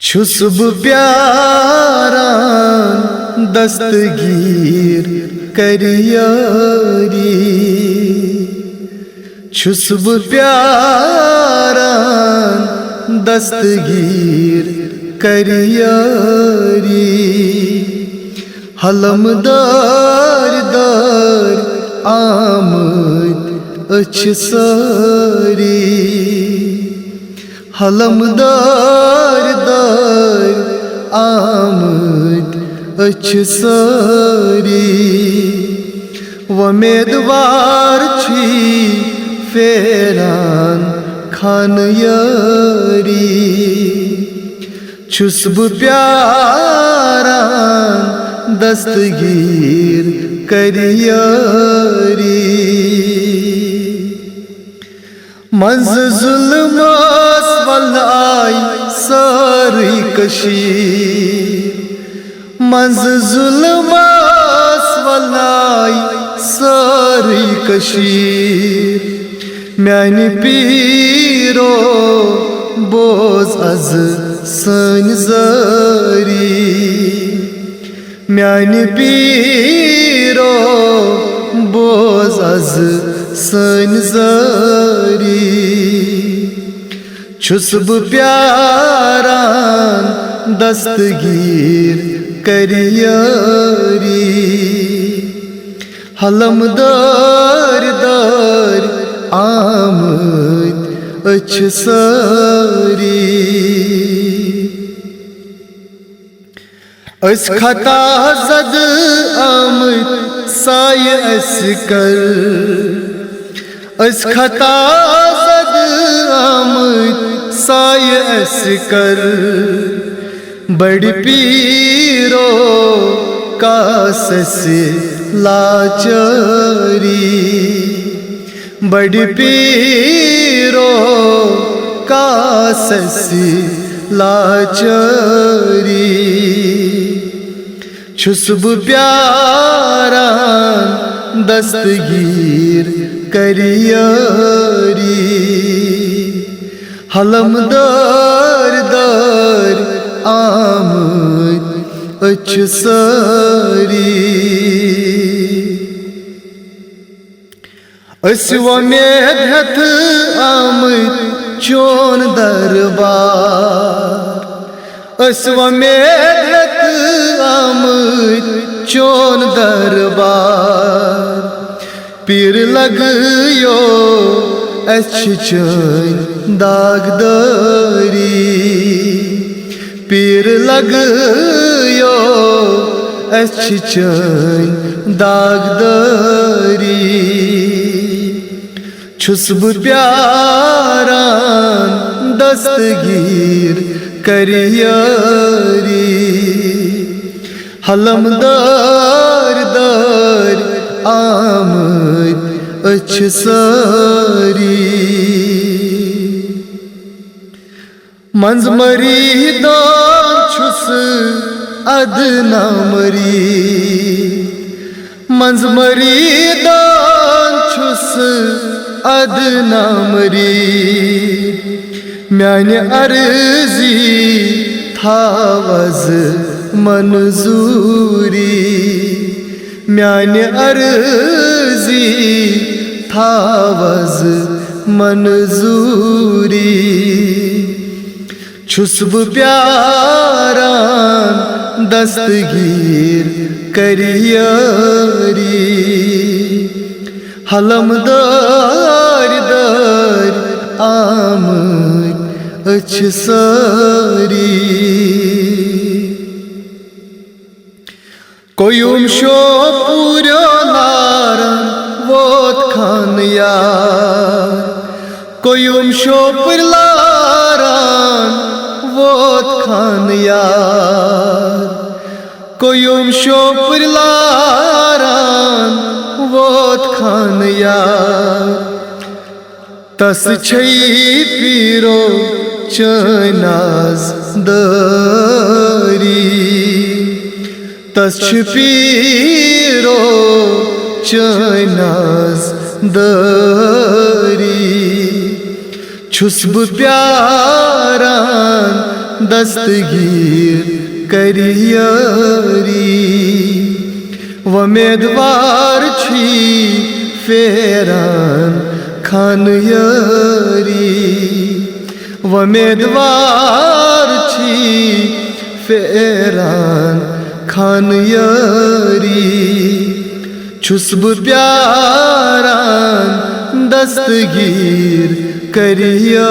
छुस बु प्यारान दस्तगीर कर यारी, छुस बु प्यारान दस्तगीर कर यारी। हलमदार दार आमद अच्छ सारी, हलमदार दार आमद अच्छ सारी। वमेदवार छी फेरान खान यारी, छुस बु प्यारान दस्तगीर कर यारी। मंज जुल्मास वलाई सारी कशीर, मंज जुल्मास वलाई सारी कशीर। म्यानी पीरो बोझ अज सन जारी, म्यानी पीरो बोझ अज सन जारी। छुस बु प्यारान दस्तगीर कर यारी, हलमदार दार आमद अच्छ सारी। अस खता जद आमद साय अस कर, अस खता जद आमद साय अस कर। बड़ पीरो कासस लाचारी, बड़ पीरो कासस लाचारी। छुस बु प्यारान दस्तगीर कर यारी, हलमदार दार आमद अच्छ सारी। अस वमेद हथ आमद चोन दरबार, अस वमेद हथ आमद चोन दरबार। पीर लगयो अच्छ चैन दागदारी, पीर लगयो अच्छ चैन दागदारी। छुस बु प्यारान दस्तगीर कर यारी, हलमदार दार आमद अच्छ सारी। मंज मरी दान छुस अदना मरी, मंज मरी दान छुस अदना मरी। म्याने अर्जी थावज मंजूरी, म्याने अर्जी थावज मंजूरी। छुस बु प्यारान दस्तगीर कर यारी, हलमदार दार आमद अच्छ सारी। कोयुम शो पूरो नारन वोत खान यार, कोयुम शो पुरलारान वोत खान यार। कोयुम शो पुरलारान वोत खान यार। तस छई पीरो चनाज दारी, तस पीरो चनाज दारी। छुस बु प्यारान दस्तगीर करियरी वमेदवार छी फेरान खानयरी वमेदवार छी फेरान खानयरी छुस बह प्यारान दस्तगीर करियरी।